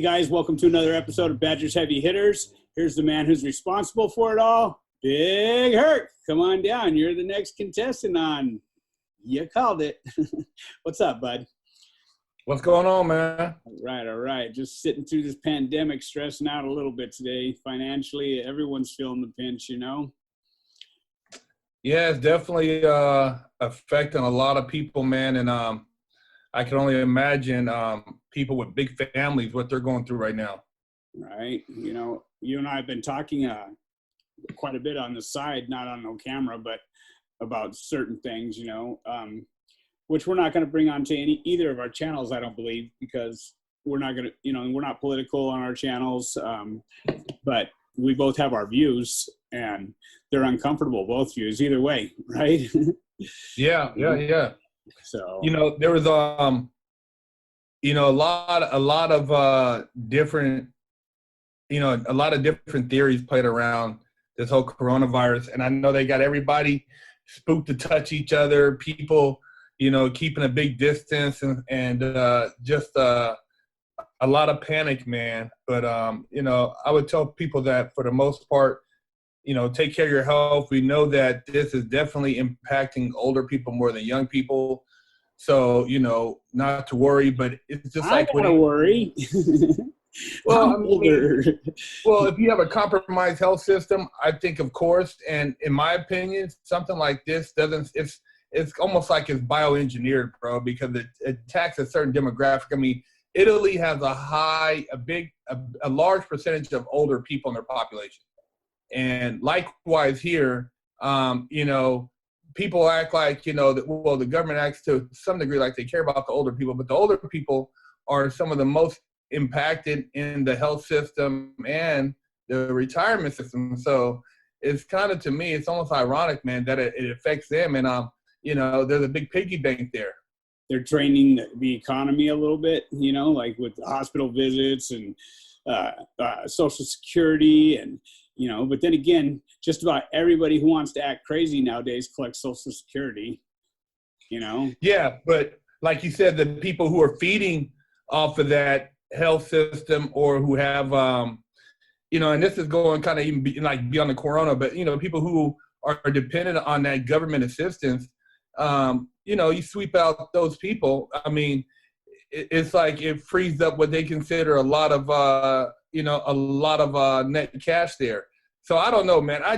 Hey guys, welcome to another episode of Badgers Heavy Hitters. Here's the man who's responsible for it all, Big Herc. Come on down. You're the next contestant on. You called it. What's up, bud? What's going on, man? All right. Just sitting through this pandemic, stressing out a little bit today. Financially, everyone's feeling the pinch, you know? Yeah, it's definitely affecting a lot of people, man. And I can only imagine people with big families, what they're going through right now. Right. You know, you and I have been talking quite a bit on the side, not on no camera, but about certain things, you know, which we're not going to bring onto either of our channels, I don't believe, because we're not going to, you know, we're not political on our channels, but we both have our views and they're uncomfortable, both views, either way, right? Yeah. So, you know, there was you know, a lot of different, you know, a lot of different theories played around this whole coronavirus, and I know they got everybody spooked to touch each other, people, you know, keeping a big distance, and just a lot of panic, man. But you know, I would tell people that for the most part, you know, take care of your health. We know that this is definitely impacting older people more than young people. So, you know, not to worry, but it's just like, I gotta worry. well, I'm older. Well, if you have a compromised health system, I think, of course, and in my opinion, something like this it's almost like it's bioengineered, bro, because it attacks a certain demographic. I mean, Italy has a large percentage of older people in their population. And likewise here, you know, people act like, you know, the government acts to some degree like they care about the older people, but the older people are some of the most impacted in the health system and the retirement system. So it's kind of, to me, it's almost ironic, man, that it affects them. And, you know, there's a big piggy bank there. They're draining the economy a little bit, you know, like with hospital visits and Social Security and, you know, but then again, just about everybody who wants to act crazy nowadays collects Social Security, you know? Yeah, but like you said, the people who are feeding off of that health system or who have, you know, and this is going kind of even beyond the corona, but, you know, people who are dependent on that government assistance, you know, you sweep out those people. I mean, it's like it frees up what they consider a lot of, you know, a lot of net cash there. So I don't know, man. I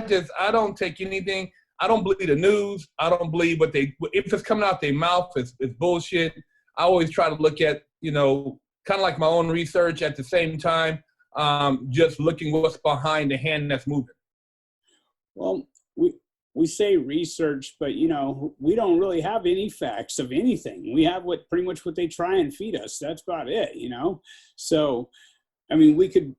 don't take anything. I don't believe the news. I don't believe if it's coming out their mouth, it's bullshit. I always try to look at, you know, kind of like my own research at the same time, just looking what's behind the hand that's moving. Well, we say research, but, you know, we don't really have any facts of anything. We have pretty much what they try and feed us. That's about it, you know? So, I mean, we could,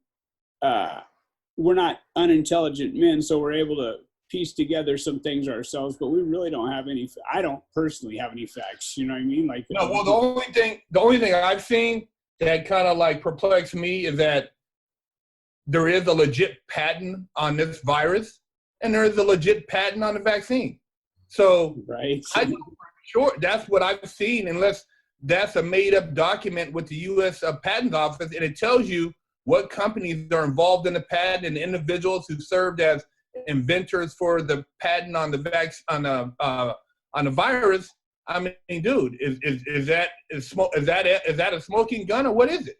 we're not unintelligent men, so we're able to piece together some things ourselves, but we really don't have any. I don't personally have any facts. You know what I mean? Like, no. Well, the only thing I've seen that kind of like perplexed me is that there is a legit patent on this virus, and there is a legit patent on the vaccine. So, right? I know for sure that's what I've seen, unless that's a made-up document with the U.S. Patent Office, and it tells you what companies are involved in the patent and individuals who served as inventors for the patent on the on the virus. I mean, dude, is that a smoking gun, or what is it?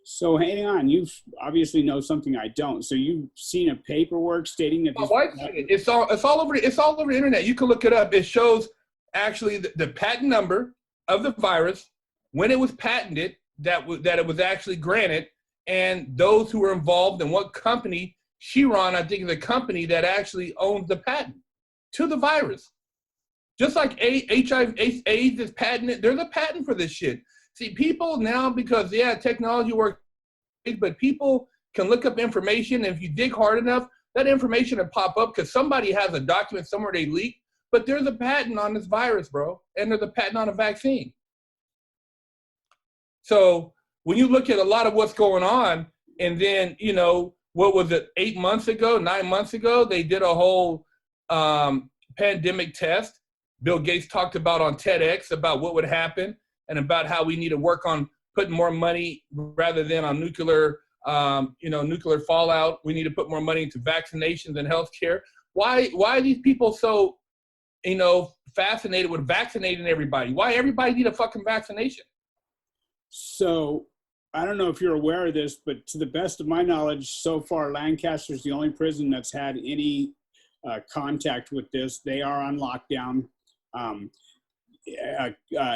So hang on, you obviously know something I don't. So you've seen a paperwork stating that my wife said it. It's all over the internet. You can look it up. It shows actually the patent number of the virus, when it was patented, that it was actually granted, and those who were involved, and what company. Chiron, I think, is a company that actually owns the patent to the virus. Just like HIV, AIDS is patented, there's a patent for this shit. See, people now, because, yeah, technology works, but people can look up information, and if you dig hard enough, that information will pop up because somebody has a document somewhere they leaked, but there's a patent on this virus, bro, and there's a patent on a vaccine. So when you look at a lot of what's going on, and then, you know, what was it, 9 months ago, they did a whole pandemic test. Bill Gates talked about on TEDx about what would happen and about how we need to work on putting more money rather than on nuclear, nuclear fallout. We need to put more money into vaccinations and healthcare. Why are these people so, fascinated with vaccinating everybody? Why everybody need a fucking vaccination? So I don't know if you're aware of this, but to the best of my knowledge, so far, Lancaster's the only prison that's had any contact with this. They are on lockdown.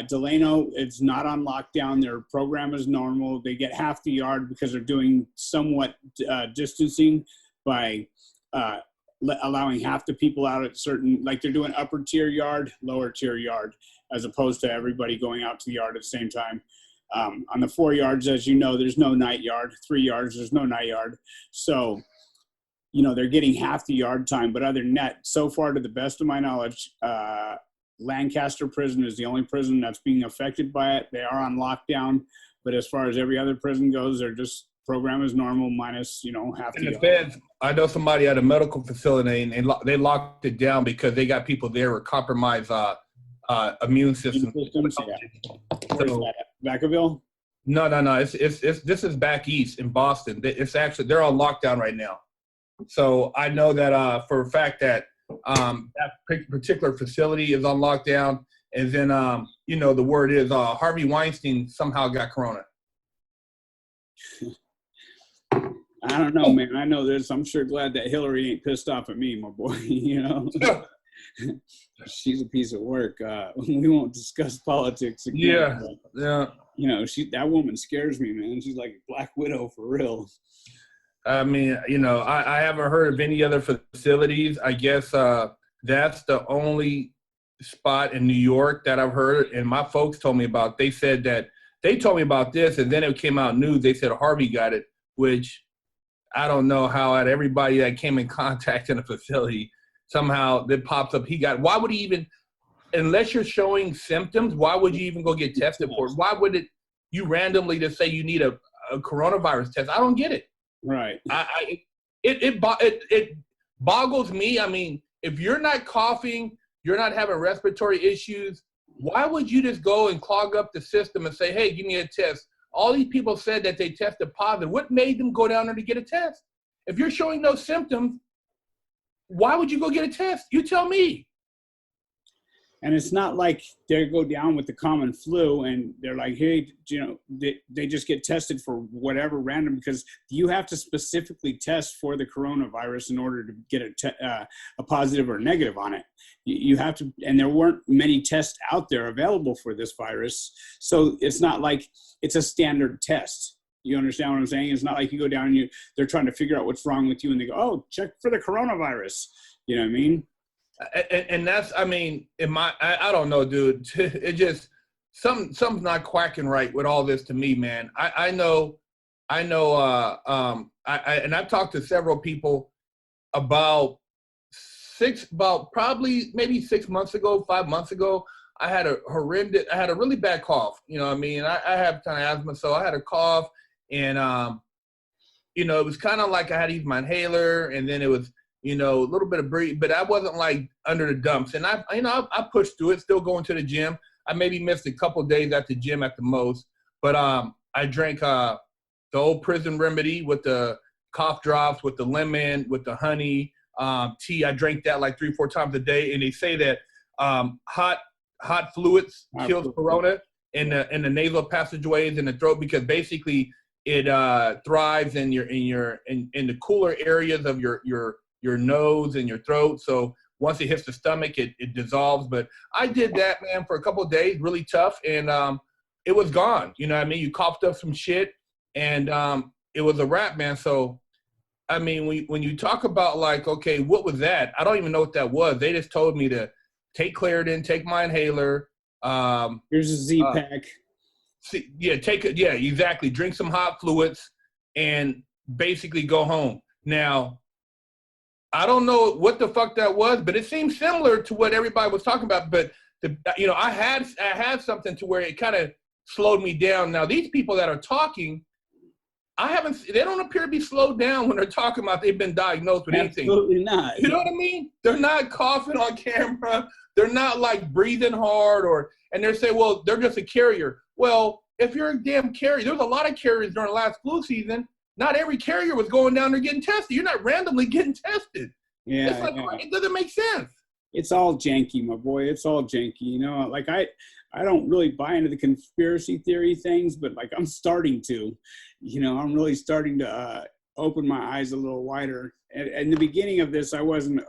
Delano is not on lockdown. Their program is normal. They get half the yard because they're doing somewhat distancing by allowing half the people out at certain, like they're doing upper tier yard, lower tier yard, as opposed to everybody going out to the yard at the same time. On the 4 yards, as you know, there's no night yard. 3 yards, there's no night yard. So, they're getting half the yard time. But other than that, so far, to the best of my knowledge, Lancaster prison is the only prison that's being affected by it. They are on lockdown. But as far as every other prison goes, they're just program is normal minus, half the yard. Feds, I know somebody at a medical facility, and they locked it down because they got people there with compromised immune systems. Where's that at? Vacaville? No. This is back east in Boston. It's actually, they're on lockdown right now. So I know that for a fact that that particular facility is on lockdown. And then, the word is Harvey Weinstein somehow got corona. I don't know, man. I know this. I'm sure glad that Hillary ain't pissed off at me, my boy. She's a piece of work. We won't discuss politics again. Yeah. That woman scares me, man. She's like a Black Widow for real. I mean, I haven't heard of any other facilities. I guess that's the only spot in New York that I've heard. And my folks told me about. They said that they told me about this, and then it came out news. They said Harvey got it, which I don't know how at everybody that came in contact in a facility somehow that pops up. He got. Why would he even? Unless you're showing symptoms, why would you even go get tested for it? Why would you randomly just say you need a coronavirus test? I don't get it. Right. It boggles me. I mean, if you're not coughing, you're not having respiratory issues, why would you just go and clog up the system and say, hey, give me a test? All these people said that they tested positive. What made them go down there to get a test? If you're showing no symptoms, why would you go get a test? You tell me. And it's not like they go down with the common flu and they're like, hey, they just get tested for whatever random, because you have to specifically test for the coronavirus in order to get a positive or negative on it. You have to, and there weren't many tests out there available for this virus. So it's not like it's a standard test. You understand what I'm saying? It's not like you go down and they're trying to figure out what's wrong with you and they go, oh, check for the coronavirus. You know what I mean? And that's, I mean, I don't know, dude. It just, something's not quacking right with all this to me, man. I know, and I've talked to several people about probably maybe 6 months ago, 5 months ago. I had a really bad cough. You know what I mean? I have kind of asthma, so I had a cough, and it was kind of like I had to use my inhaler, and then it was, a little bit of breathe, but I wasn't like under the dumps. And I pushed through it, still going to the gym. I maybe missed a couple of days at the gym at the most, but I drank the old prison remedy with the cough drops, with the lemon, with the honey, tea. I drank that like 3-4 times a day. And they say that hot fluids kills corona in the nasal passageways in the throat, because basically it thrives in the cooler areas of your nose and your throat. So once it hits the stomach, it dissolves. But I did that, man, for a couple of days, really tough, and it was gone. You know what I mean? You coughed up some shit, and it was a wrap, man. So, I mean, when you talk about like, okay, what was that? I don't even know what that was. They just told me to take Claritin, take my inhaler. Here's a Z-Pack. Exactly. Drink some hot fluids and basically go home. Now, I don't know what the fuck that was, but it seemed similar to what everybody was talking about. But I had something to where it kind of slowed me down. Now these people that are talking, they don't appear to be slowed down when they're talking about they've been diagnosed with anything. Absolutely not. You know what I mean? They're not coughing on camera. They're not like breathing hard, and they're saying, well, they're just a carrier. Well, if you're a damn carrier, there was a lot of carriers during the last flu season. Not every carrier was going down there getting tested. You're not randomly getting tested. Yeah, it's like, it doesn't make sense. It's all janky, my boy. It's all janky. You know, like I don't really buy into the conspiracy theory things, but like I'm starting to, you know, I'm really starting to open my eyes a little wider. And in the beginning of this, I wasn't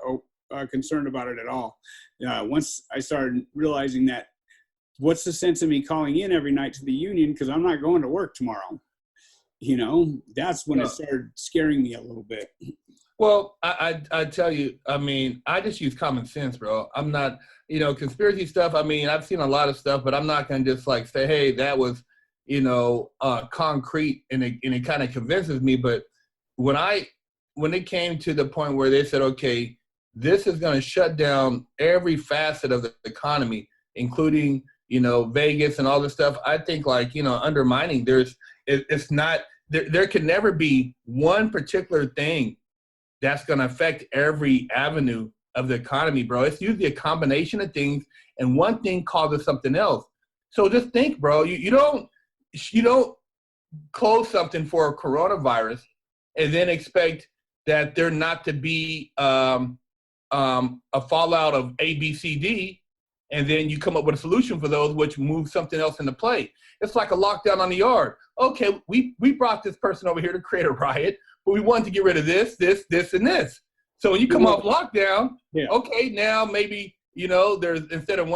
concerned about it at all. Once I started realizing that, what's the sense of me calling in every night to the union because I'm not going to work tomorrow? You know, that's when it started scaring me a little bit. Well, I tell you, I mean, I just use common sense, bro. I'm not, you know, conspiracy stuff. I mean, I've seen a lot of stuff, but I'm not going to just like say, hey, that was, you know, concrete, and it kind of convinces me. But when it came to the point where they said, okay, this is going to shut down every facet of the economy, including, you know, Vegas and all this stuff, I think like, you know, undermining, it's not, there can never be one particular thing that's going to affect every avenue of the economy, bro. It's usually a combination of things, and one thing causes something else. So just think, bro, you don't close something for a coronavirus and then expect that there not to be a fallout of A, B, C, D, and then you come up with a solution for those, which moves something else into play. It's like a lockdown on the yard. Okay, we brought this person over here to create a riot, but we wanted to get rid of this, and this. So when you come off lockdown, okay, now maybe, you know, there's, instead of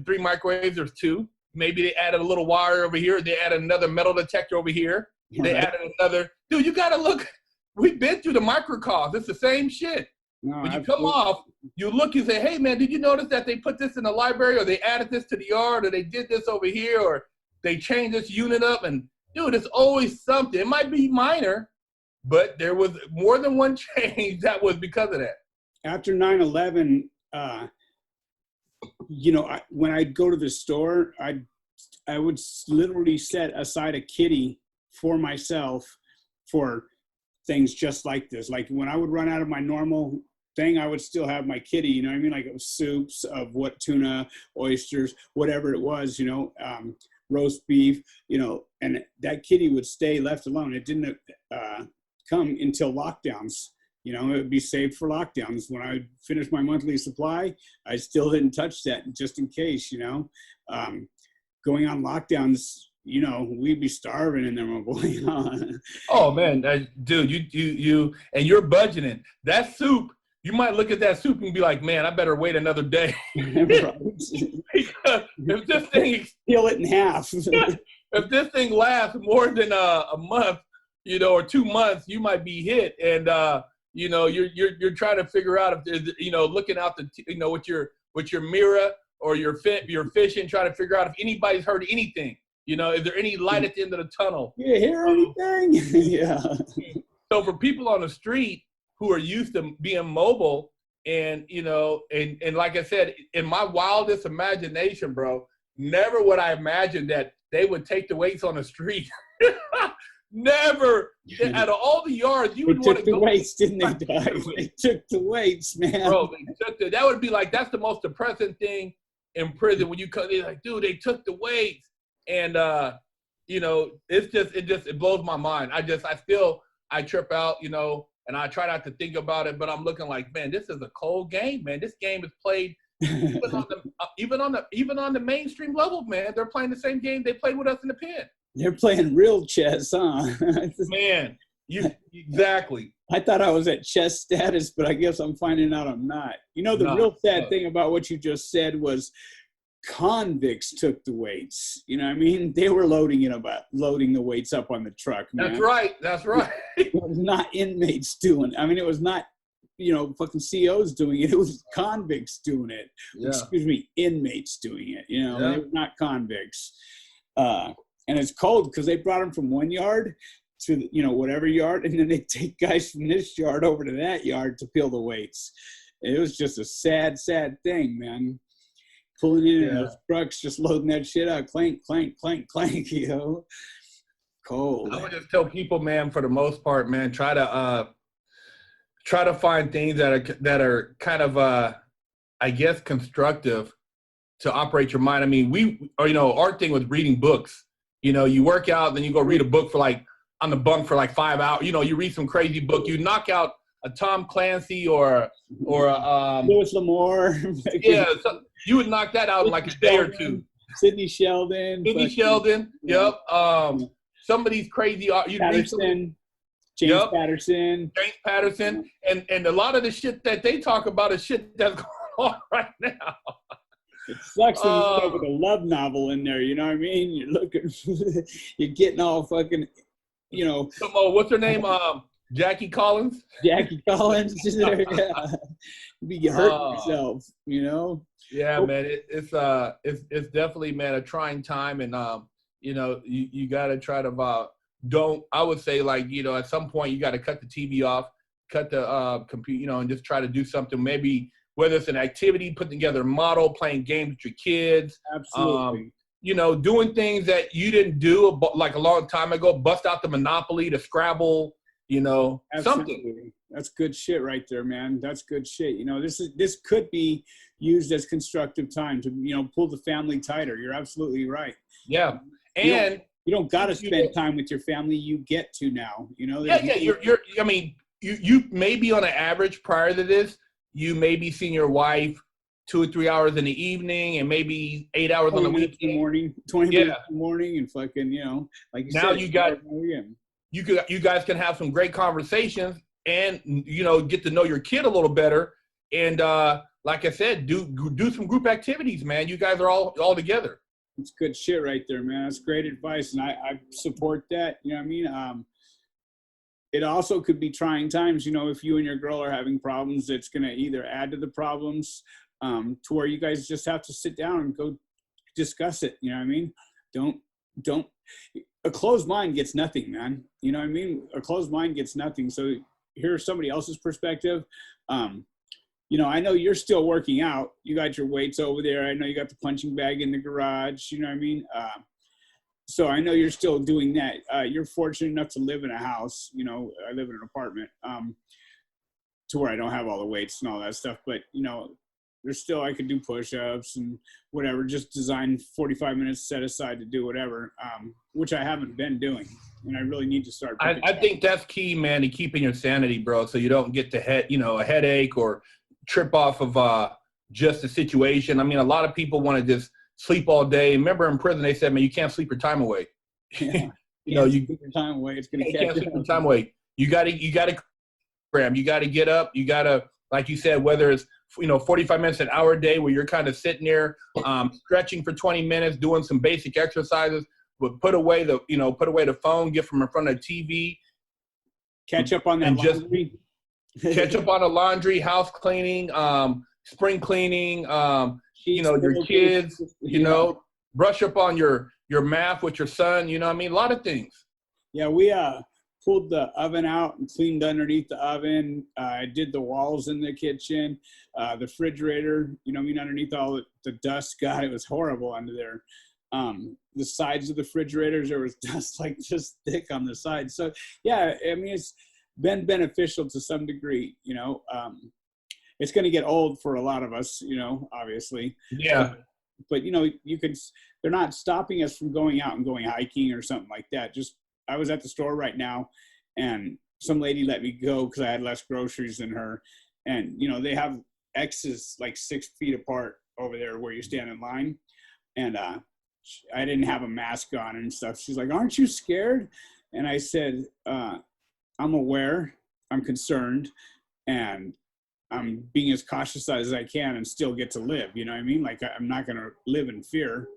3 microwaves, there's 2. Maybe they added a little wire over here. They added another metal detector over here. They added another. Dude, you got to look. We've been through the microcosm. It's the same shit. No, when you come off, you look and say, hey, man, did you notice that they put this in the library, or they added this to the yard, or they did this over here, or they changed this unit up? And, dude, it's always something. It might be minor, but there was more than one change that was because of that. After 9/11, you know, when I'd go to the store, I would literally set aside a kitty for myself for things just like this. Like when I would run out of my normal thing, I would still have my kitty, you know what I mean? Like it was soups of what, tuna, oysters, whatever it was, you know, roast beef, you know, and that kitty would stay left alone. It didn't come until lockdowns. You know, it would be saved for lockdowns. When I finished my monthly supply, I still didn't touch that just in case, you know. Going on lockdowns, you know, we'd be starving in there, my boy. You know? Oh, man, dude, you, and you're budgeting. That soup, you might look at that soup and be like, man, I better wait another day. If this thing, peel it in half. If this thing lasts more than a month, you know, or 2 months, you might be hit. And, you know, you're trying to figure out if there's, you know, looking out the, you know, with your mirror or your fishing, trying to figure out if anybody's heard anything. You know, is there any light at the end of the tunnel? You hear anything? Yeah. So for people on the street who are used to being mobile, and, you know, and like I said, in my wildest imagination, bro, never would I imagine that they would take the weights on the street. Never. Out of all the yards, you would want to go. They took the weights, didn't they, guys? They took the weights, man. Bro, that would be like, that's the most depressing thing in prison when you come. They're like, dude, they took the weights. And, you know, it blows my mind. I trip out, you know, and I try not to think about it, but I'm looking like, man, this is a cold game, man. This game is played even on the mainstream level, man. They're playing the same game they played with us in the pen. They're playing real chess, huh? Man, exactly. I thought I was at chess status, but I guess I'm finding out I'm not. You know, the real sad thing about what you just said was convicts took the weights. You know what I mean? They were loading the weights up on the truck, man. That's right. It was not inmates doing it. I mean, it was not, you know, fucking COs doing it. It was convicts doing it. Yeah. Excuse me, inmates doing it. You know, they were not convicts. And it's cold because they brought them from one yard to, you know, whatever yard, and then they take guys from this yard over to that yard to peel the weights. It was just a sad, sad thing, man. Pulling in those trucks, just loading that shit out, clank, clank, clank, clank, you know. Cold. I would just tell people, man, for the most part, man, try to find things that are kind of, I guess, constructive to operate your mind. I mean, you know, our thing was reading books. You know, you work out, then you go read a book for like on the bunk for like 5 hours. You know, you read some crazy book. You knock out a Tom Clancy or Louis L'Amour. yeah, so you would knock that out in like a day or two. Sidney Sheldon. Sidney Sheldon. Yeah. Yep. Some of these crazy you read some, James Patterson. James Patterson. And a lot of the shit that they talk about is shit that's going on right now. It sucks when you start with a love novel in there, you know what I mean? You're looking, you're getting all fucking, you know. What's her name? Jackie Collins? Jackie Collins. Yeah. You hurt yourself, you know? Yeah, man. It's definitely, man, a trying time. And, you know, you got to try to, I would say, like, you know, at some point you got to cut the TV off, cut the computer, you know, and just try to do something, maybe whether it's an activity, put together a model, playing games with your kids. Absolutely. You know, doing things that you didn't do like a long time ago, bust out the Monopoly, the Scrabble, you know, something. That's good shit right there, man. That's good shit. You know, this could be used as constructive time to, you know, pull the family tighter. You're absolutely right. Yeah. And you don't got to spend time with your family. You get to now, you know. I mean, you may be on an average prior to this, you may be seeing your wife 2 or 3 hours in the evening and maybe 8 hours on the weekend. In the morning, 20 minutes in the morning, and fucking, you know, like you now said. You guys can have some great conversations and, you know, get to know your kid a little better. And like I said, do some group activities, man. You guys are all together. It's good shit right there, man. That's great advice, and I support that. You know what I mean? It also could be trying times, you know, if you and your girl are having problems, it's going to either add to the problems to where you guys just have to sit down and go discuss it. You know what I mean? Don't, a closed mind gets nothing, man. You know what I mean? A closed mind gets nothing. So here's somebody else's perspective. You know, I know you're still working out. You got your weights over there. I know you got the punching bag in the garage. You know what I mean? So I know you're still doing that. You're fortunate enough to live in a house. You know, I live in an apartment to where I don't have all the weights and all that stuff. But, you know, there's still, I could do push-ups and whatever, just design 45 minutes set aside to do whatever, which I haven't been doing. And I really need to start. I think that's key, man, to keeping your sanity, bro, so you don't get a headache or trip off of just the situation. I mean, a lot of people want to just sleep all day. Remember in prison, they said, man, you can't sleep your time away. Yeah. Sleep your time away. It's going to catch sleep your time away. You got to program. You got to get up. You got to, like you said, whether it's, you know, 45 minutes, an hour a day where you're kind of sitting there, stretching for 20 minutes, doing some basic exercises, but put away the phone, get from in front of the TV. Catch up on that laundry. Catch up on the laundry, house cleaning, spring cleaning, you know, your kids, you know, brush up on your math with your son, you know what I mean? A lot of things. Yeah, we pulled the oven out and cleaned underneath the oven. I did the walls in the kitchen, the refrigerator, you know what I mean, underneath all the dust. God, it was horrible under there. The sides of the refrigerators, there was dust like this thick on the sides. So, yeah, I mean, it's been beneficial to some degree, you know. It's going to get old for a lot of us, you know, obviously. Yeah. But you know, they're not stopping us from going out and going hiking or something like that. Just, I was at the store right now and some lady let me go because I had less groceries than her. And, you know, they have X's like 6 feet apart over there where you stand in line. And I didn't have a mask on and stuff. She's like, aren't you scared? And I said, I'm aware, I'm concerned, and I'm being as cautious as I can and still get to live. You know what I mean? Like, I'm not going to live in fear.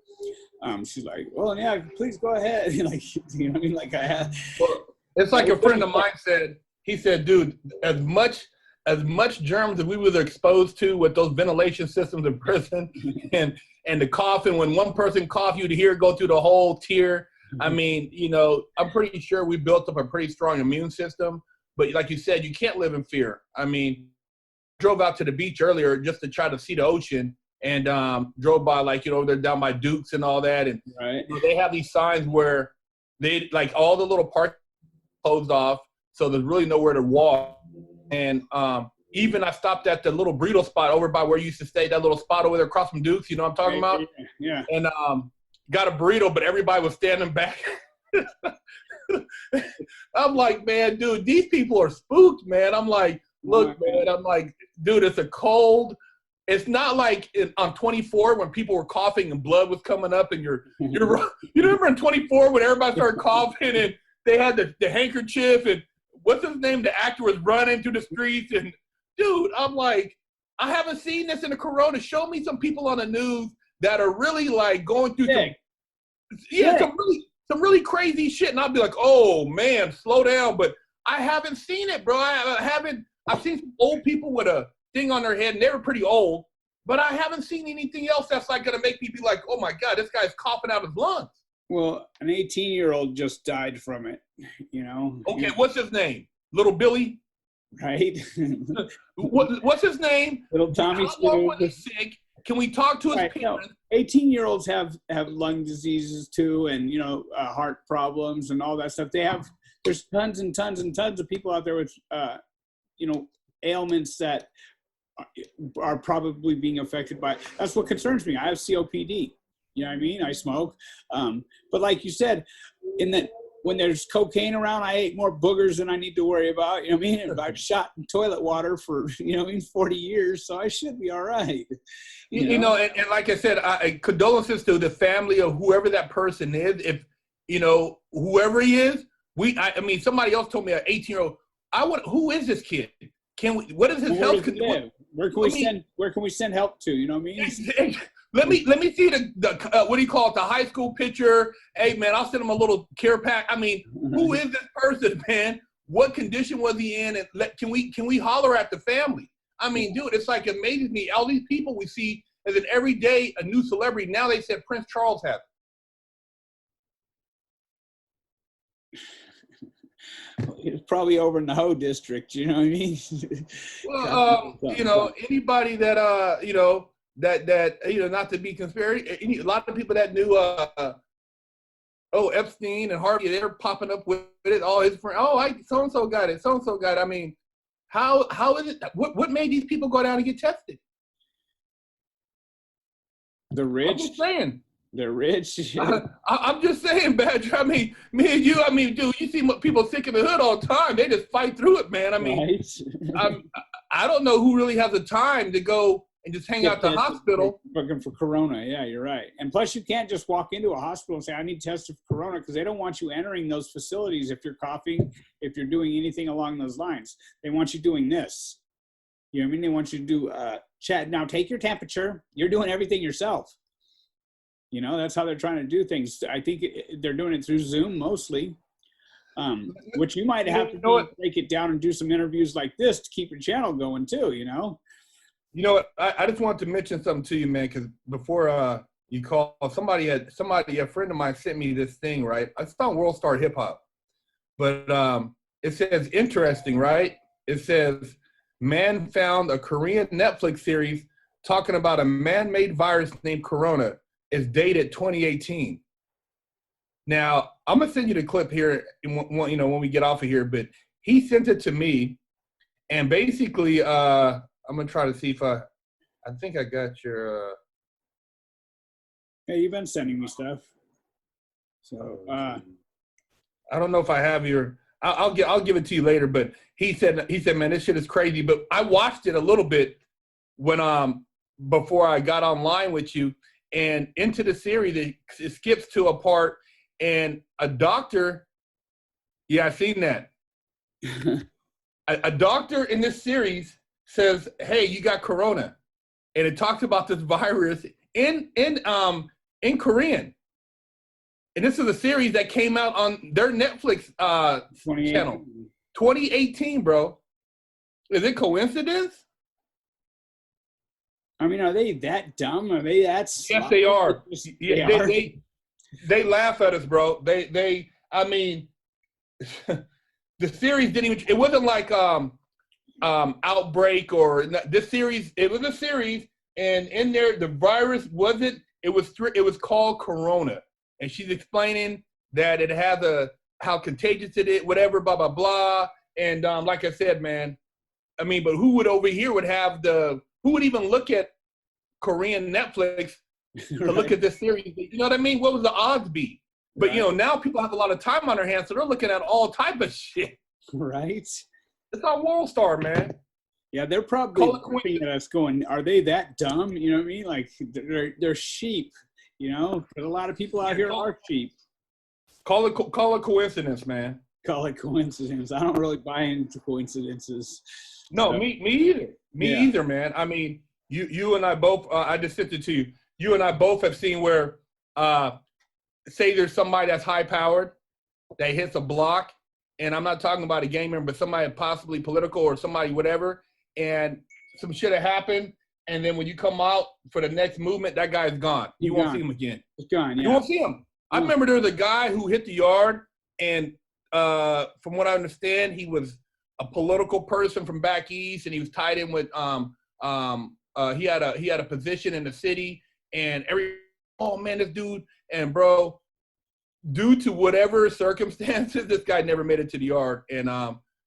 She's like, well, yeah, please go ahead. Like, you know what I mean? Like, I have. Well, it's like a friend of mine said, he said, dude, as much germs that we were exposed to with those ventilation systems in prison and the coughing, when one person coughed, you'd hear it go through the whole tier. I mean, you know, I'm pretty sure we built up a pretty strong immune system. But like you said, you can't live in fear. I mean, drove out to the beach earlier just to try to see the ocean and drove by, like, you know, they're down by Dukes and all that. And right. You know, they have these signs where they, like, all the little parks closed off. So there's really nowhere to walk. And even I stopped at the little burrito spot over by where you used to stay, that little spot over there across from Dukes, you know what I'm talking about? Yeah. And got a burrito, but everybody was standing back. I'm like, man, dude, these people are spooked, man. I'm like, look, man, I'm like, dude, it's a cold. It's not like on 24 when people were coughing and blood was coming up, and you remember in 24 when everybody started coughing and they had the handkerchief and what's his name? The actor was running through the streets, and dude, I'm like, I haven't seen this in the corona. Show me some people on the news that are really like going through some really crazy shit, and I'll be like, oh man, slow down. But I haven't seen it, bro. I've seen some old people with a thing on their head, and they were pretty old, but I haven't seen anything else that's like gonna make me be like, oh my God, this guy's coughing out his lungs. Well, an 18-year-old just died from it, you know. Okay, what's his name? Little Billy? Right? What's his name? Little Tommy. When he's sick, can we talk to his parents? No, 18-year-olds have lung diseases too, and heart problems and all that stuff. There's tons and tons and tons of people out there with ailments that are probably being affected by it. That's what concerns me. I have COPD. You know what I mean? I smoke. But like you said, when there's cocaine around, I ate more boogers than I need to worry about. You know what I mean? And I've shot in toilet water for 40 years, so I should be all right. And like I said, condolences to the family of whoever that person is. If whoever he is, somebody else told me an 18-year-old. Who is this kid? What is his health? Where can we send help to? You know what I mean? Let me see the what do you call it? The high school picture. Hey man, I'll send him a little care pack. I mean, who is this person, man? What condition was he in? And can we holler at the family? I mean, dude, it's like, it amazes me. All these people we see as an everyday a new celebrity. Now they said Prince Charles has it. It's probably over in the Ho district. You know what I mean? Well, anybody that that not to be conspiracy, a lot of people that knew Epstein and Harvey, they're popping up with it. All his friends, so and so got it, so and so got it. I mean, how is it? What made these people go down and get tested? The rich. I'm just saying. They're rich. I'm just saying, Badger. I mean, me and you. I mean, dude, you see people sick in the hood all the time. They just fight through it, man. I mean, right. I don't know who really has the time to go and just hang out the hospital. Looking for corona. Yeah, you're right. And plus, you can't just walk into a hospital and say, I need tested for corona, because they don't want you entering those facilities if you're coughing, if you're doing anything along those lines. They want you doing this. You know what I mean? They want you to do chat. Now, take your temperature. You're doing everything yourself. That's how they're trying to do things. I think they're doing it through Zoom mostly, which you might have to break it down and do some interviews like this to keep your channel going too, You know what? I just wanted to mention something to you, man, because before you call, a friend of mine sent me this thing, right? I found World Star Hip Hop, but it says interesting, right? It says man found a Korean Netflix series talking about a man-made virus named Corona. Is dated 2018. Now I'm gonna send you the clip here, when we get off of here. But he sent it to me, and basically, I'm gonna try to see if I think I got your. Hey, you've been sending me stuff. So I don't know if I have your. I'll give it to you later. But he said, man, this shit is crazy. But I watched it a little bit when before I got online with you. And into the series, it skips to a part, and a doctor, yeah, I've seen that. a doctor in this series says, hey, you got corona. And it talks about this virus in Korean. And this is a series that came out on their Netflix channel. 2018, bro. Is it coincidence? I mean, are they that dumb? Are they that sloppy? Yes, they are. They laugh at us, bro. I mean, the series didn't even, it wasn't like Outbreak or this series. It was a series, and in there, the virus wasn't, it was called Corona. And she's explaining that it has how contagious it is, whatever, blah, blah, blah. And like I said, man, I mean, but who would over here who would even look at Korean Netflix to look at this series. You know what I mean? What was the odds be? But right. you know, now people have a lot of time on their hands, so they're looking at all type of shit. Right. It's our world star, man. Yeah, they're probably looking at us going, "Are they that dumb?" You know what I mean? Like they're sheep. You know, because a lot of people out here are sheep. Call it coincidence, man. Call it coincidence. I don't really buy into coincidences. No, so, me either. Me either, man. I mean, you and I both. I just sent it to you. You and I both have seen where, say, there's somebody that's high powered that hits a block, and I'm not talking about a gamer, but somebody possibly political or somebody whatever, and some shit happened, and then when you come out for the next movement, that guy's gone. You won't see him again. He's gone. Yeah. You won't see him. I remember there was a guy who hit the yard, and from what I understand, he was a political person from back east, and he was tied in with he had a position in the city, and oh man, this dude, and bro, due to whatever circumstances, this guy never made it to the yard, and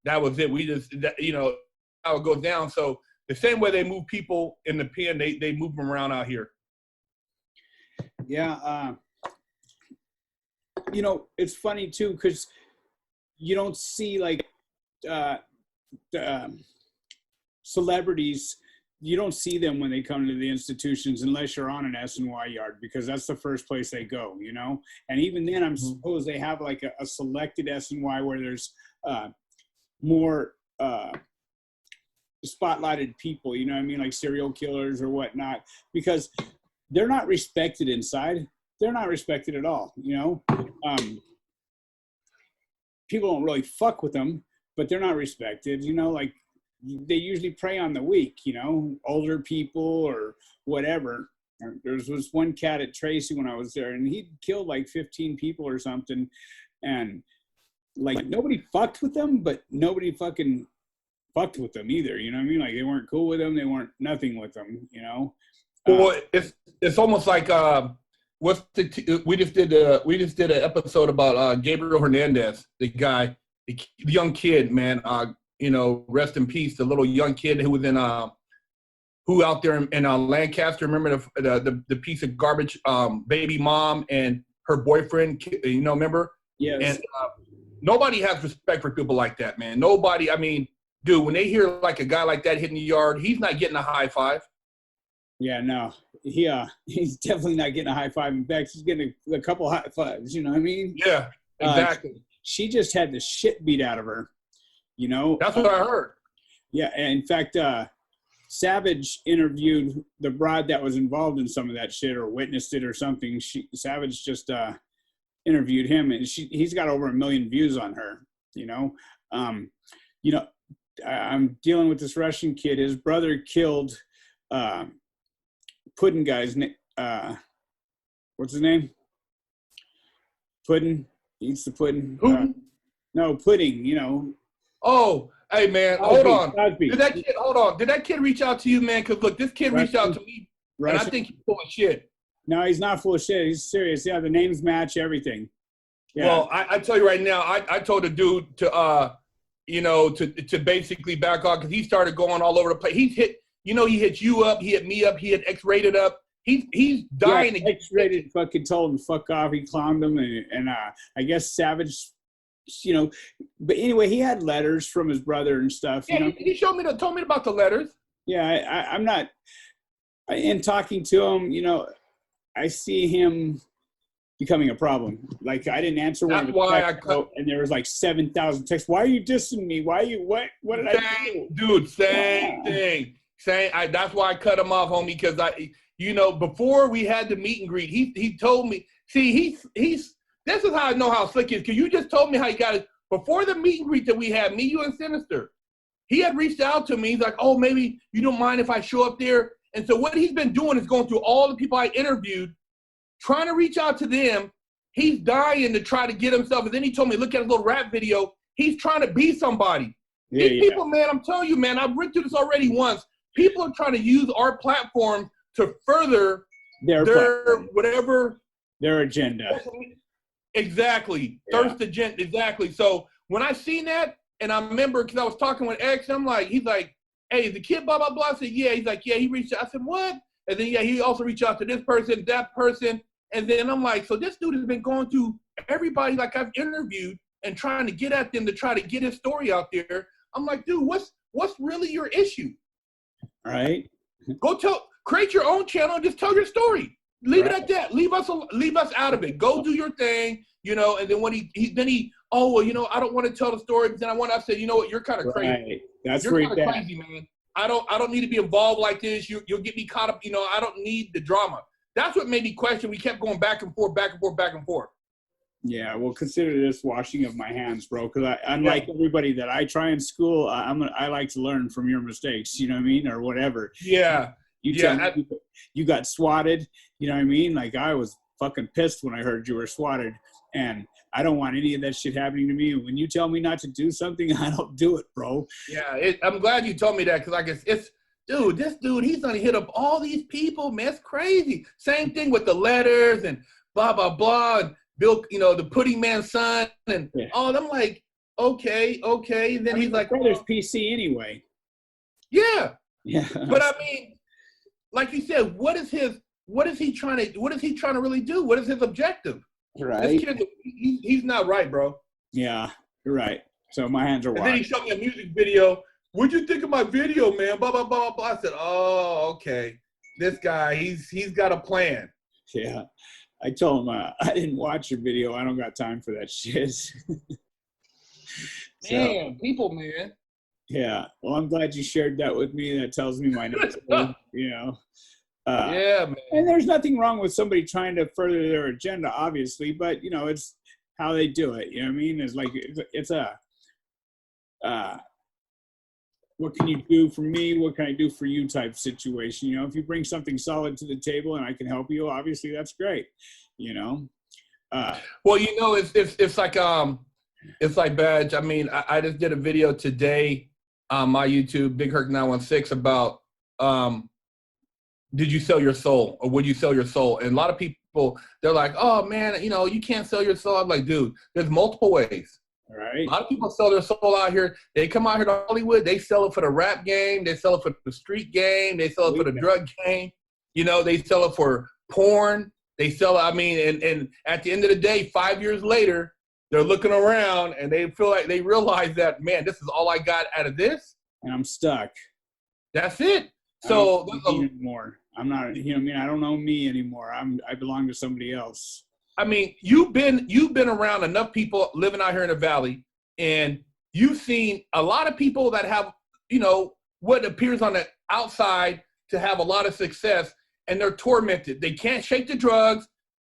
that was it. We just, you know, how it goes down. So the same way they move people in the pen, they move them around out here. Yeah. You know, it's funny too, because you don't see like celebrities, you don't see them when they come to the institutions unless you're on an SNY yard, because that's the first place they go, you know? And even then, I'm suppose they have like a selected SNY where there's more spotlighted people, you know what I mean? Like serial killers or whatnot, because they're not respected inside. They're not respected at all, you know? People don't really fuck with them, but they're not respected, you know? Like, they usually prey on the weak, you know, older people or whatever. There was one cat at Tracy when I was there, and he killed like 15 people or something, and like nobody fucked with them, but nobody fucking fucked with them either, you know what I mean? Like, they weren't cool with them, they weren't nothing with them, you know? Well, it's almost like we just did an episode about Gabriel Hernandez, the guy, the young kid, man. You know, rest in peace, the little young kid who was in who out there in Lancaster. Remember the piece of garbage, baby mom and her boyfriend, you know, remember? Yes. And nobody has respect for people like that, man. Nobody. I mean, dude, when they hear like a guy like that hitting the yard, he's not getting a high five. Yeah, no, he's definitely not getting a high five. In fact, he's getting a couple high fives. You know what I mean? Yeah, exactly. She just had the shit beat out of her. You know? That's what I heard. Yeah, and in fact, Savage interviewed the broad that was involved in some of that shit or witnessed it or something. Savage just interviewed him, and he's got over 1 million views on her. You know, I'm dealing with this Russian kid. His brother killed Puddin guy's what's his name? Puddin. He eats the pudding. No, pudding. You know. Oh, hey man, hold on. Cosby. Did that kid reach out to you, man? Because look, this kid reached out to me, and I think he's full of shit. No, he's not full of shit. He's serious. Yeah, the names match everything. Yeah. Well, I tell you right now, I told the dude to to basically back off, because he started going all over the place. He hit you up, he hit me up, he hit X-rated up. He's dying to get X-rated. Fucking told him fuck off. He clowned him, and I guess Savage. You know, but anyway, he had letters from his brother and stuff. Yeah, you know? he told me about the letters. Yeah, I'm not. In talking to him, you know, I see him becoming a problem. Like, I didn't answer one of the texts, and there was like 7,000 texts. Why are you dissing me? Why are you what did I do? Dude, same thing. That's why I cut him off, homie, because before we had the meet and greet, he told me. See, this is how I know how slick he is, because you just told me how he got it. Before the meet and greet that we had, me, you, and Sinister, he had reached out to me. He's like, oh, maybe you don't mind if I show up there. And so what he's been doing is going through all the people I interviewed, trying to reach out to them. He's dying to try to get himself. And then he told me, look at his little rap video. He's trying to be somebody. These people, man, I'm telling you, man, I've written through this already once. People are trying to use our platform to further their agenda. Exactly. Thirst agenda. Exactly. So when I seen that, and I remember, because I was talking with X, he's like, hey, the kid, blah, blah, blah. I said, yeah. He's like, yeah, he reached out. I said, what? And then, yeah, he also reached out to this person, that person. And then I'm like, so this dude has been going to everybody like I've interviewed and trying to get at them to try to get his story out there. I'm like, dude, what's really your issue? Right. Create your own channel and just tell your story. Leave it at that. Leave us out of it. Go do your thing, And then when he, oh, well, I don't want to tell the story, but then I said, you know what, you're kind of crazy. Right. That's you're kind of crazy, man. I don't need to be involved like this. You'll get me caught up. I don't need the drama. That's what made me question. We kept going back and forth, back and forth, back and forth. Yeah, well, consider this washing of my hands, bro. Because unlike everybody that I try in school, I like to learn from your mistakes. You know what I mean, or whatever. Yeah. Tell me you got swatted. You know what I mean? Like I was fucking pissed when I heard you were swatted, and I don't want any of that shit happening to me. And when you tell me not to do something, I don't do it, bro. Yeah, I'm glad you told me that because I guess this dude, he's gonna hit up all these people, man. It's crazy. Same thing with the letters and blah blah blah. And Bill, the Pudding Man's son, and all. I'm like, okay. And then he's like, brother's PC anyway. Yeah. Yeah. But I mean, like you said, what is he trying to really do? What is his objective? Right. This kid, he's not right, bro. Yeah, you're right. So my hands are washed. And then he showed me a music video. What'd you think of my video, man? Blah blah blah blah. I said, oh, okay. This guy, he's got a plan. Yeah. I told him I didn't watch your video. I don't got time for that shit. Man, people, man. Yeah. Well, I'm glad you shared that with me. That tells me my next move, yeah, man. And there's nothing wrong with somebody trying to further their agenda, obviously, but it's how they do it. You know what I mean? It's like it's what can you do for me? What can I do for you type situation? If you bring something solid to the table and I can help you, obviously that's great. Well, it's like Badge. I mean, I just did a video today on my YouTube, Big Herc 916, about did you sell your soul or would you sell your soul? And a lot of people, they're like, oh man, you can't sell your soul. I'm like, dude, there's multiple ways. All right. A lot of people sell their soul out here. They come out here to Hollywood. They sell it for the rap game. They sell it for the street game. They sell it for the drug game. They sell it for porn. They sell it. And at the end of the day, 5 years later, they're looking around and they feel like they realize that, man, this is all I got out of this. And I'm stuck. That's it. So anymore. I'm not, I don't know me anymore. I belong to somebody else. I mean, you've been around enough people living out here in the valley, and you've seen a lot of people that have, what appears on the outside to have a lot of success, and they're tormented. They can't shake the drugs.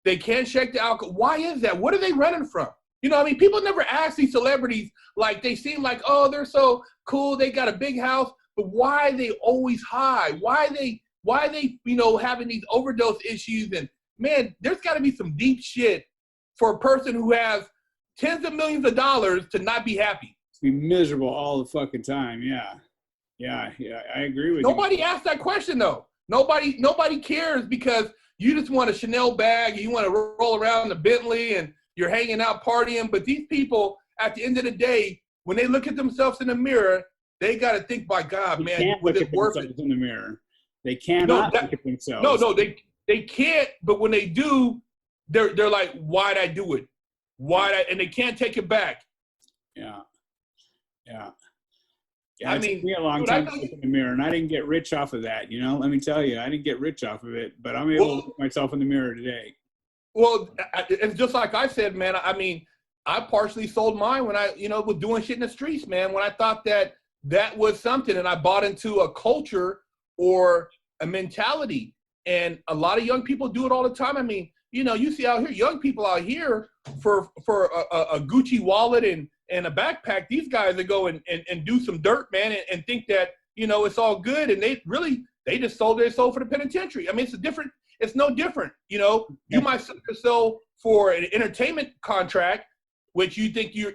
They can't shake the alcohol. Why is that? What are they running from? People never ask these celebrities, like they seem like, oh, they're so cool. They got a big house, but why are they always high? Why are they having these overdose issues? And man, there's got to be some deep shit for a person who has tens of millions of dollars to not be happy. Be miserable all the fucking time. Yeah. I agree with you. Nobody asked that question though. Nobody cares because you just want a Chanel bag. You want to roll around the Bentley and you're hanging out partying. But these people, at the end of the day, when they look at themselves in the mirror, they got to think, by God, they man, can't look at themselves in the mirror. They cannot look at themselves. No, they can't. But when they do, they're like, why'd I do it? And they can't take it back. Yeah. I it mean, took me a long time to look in the mirror, and I didn't get rich off of that. Let me tell you, I didn't get rich off of it, but I'm able to look at myself in the mirror today. Well, it's just like I said, man. I mean, I partially sold mine when I, was doing shit in the streets, man. When I thought that was something, and I bought into a culture or a mentality, and a lot of young people do it all the time. I mean, you see out here, young people out here for a Gucci wallet and a backpack, these guys that go and do some dirt, man, and think that, it's all good. And they just sold their soul for the penitentiary. I mean, it's no different. You might sell your soul for an entertainment contract, which you think you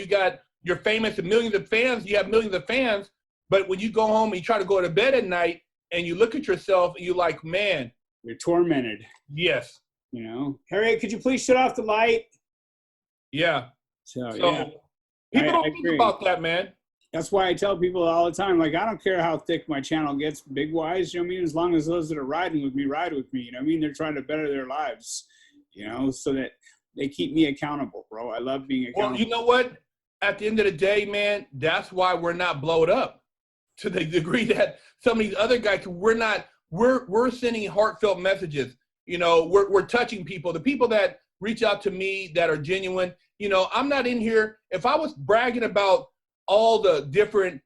got, you're famous and millions of fans, you have millions of fans. But when you go home and you try to go to bed at night and you look at yourself and you're like, man, you're tormented. Yes. Harriet, could you please shut off the light? Yeah. So yeah. People don't think about that, man. That's why I tell people all the time, like, I don't care how thick my channel gets, big wise, you know what I mean? As long as those that are riding with me, ride with me, you know what I mean? They're trying to better their lives, you know, so that they keep me accountable, bro. I love being accountable. Well, you know what? At the end of the day, man, that's why we're not blowed up to the degree that some of these other guys, we're sending heartfelt messages. You know, we're touching people. The people that reach out to me that are genuine, you know, I'm not in here. If I was bragging about all the different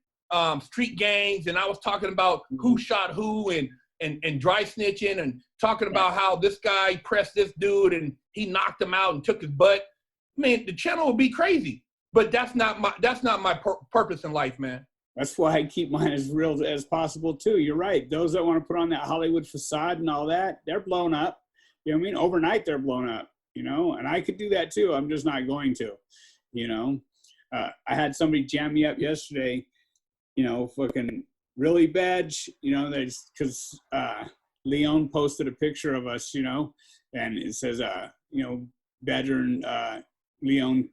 street gangs and I was talking about who shot who and dry snitching and talking about how this guy pressed this dude and he knocked him out and took his butt, man, the channel would be crazy. But that's not my purpose in life, man. That's why I keep mine as real as possible too. You're right. Those that want to put on that Hollywood facade and all that, they're blown up. You know what I mean? Overnight, they're blown up, you know, and I could do that too. I'm just not going to, you know. I had somebody jam me up yesterday, you know, fucking really bad, you know, because Leon posted a picture of us, you know, and it says, you know, Badger and Leon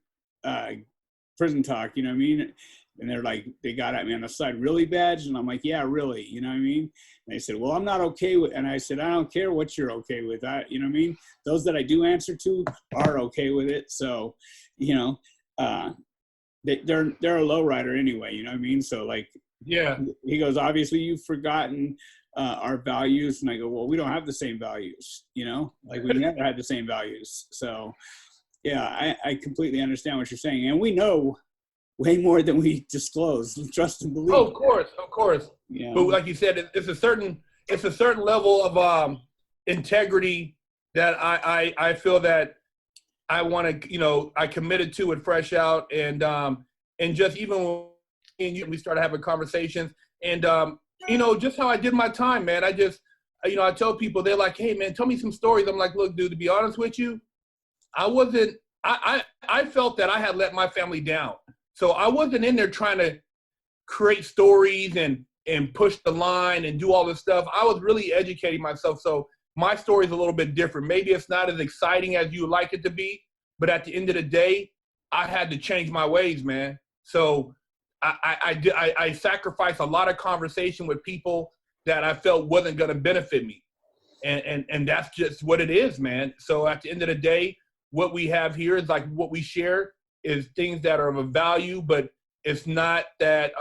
prison talk, you know what I mean? And they're like, they got at me on the side, really bad? And I'm like, yeah, really, you know what I mean? And they said, well, I'm not okay with, and I said, I don't care what you're okay with. You know what I mean? Those that I do answer to are okay with it. So, you know, they're a lowrider anyway, you know what I mean? So like, yeah, he goes, obviously you've forgotten our values. And I go, well, we don't have the same values, you know, like we never had the same values. So yeah, I completely understand what you're saying. And we know way more than we disclose. Trust and believe. Oh, of course. Yeah. But like you said, it's a certain level of integrity that I feel that I want to, you know, I committed to it fresh out and just even when we started having conversations and you know, just how I did my time, man. I just, you know, I tell people, they're like, hey man, tell me some stories. I'm like, look, dude, to be honest with you, I felt that I had let my family down. So I wasn't in there trying to create stories and push the line and do all this stuff. I was really educating myself. So my story is a little bit different. Maybe it's not as exciting as you would like it to be, but at the end of the day, I had to change my ways, man. So I sacrificed a lot of conversation with people that I felt wasn't going to benefit me. And that's just what it is, man. So at the end of the day, what we have here is like what we share is things that are of value, but it's not that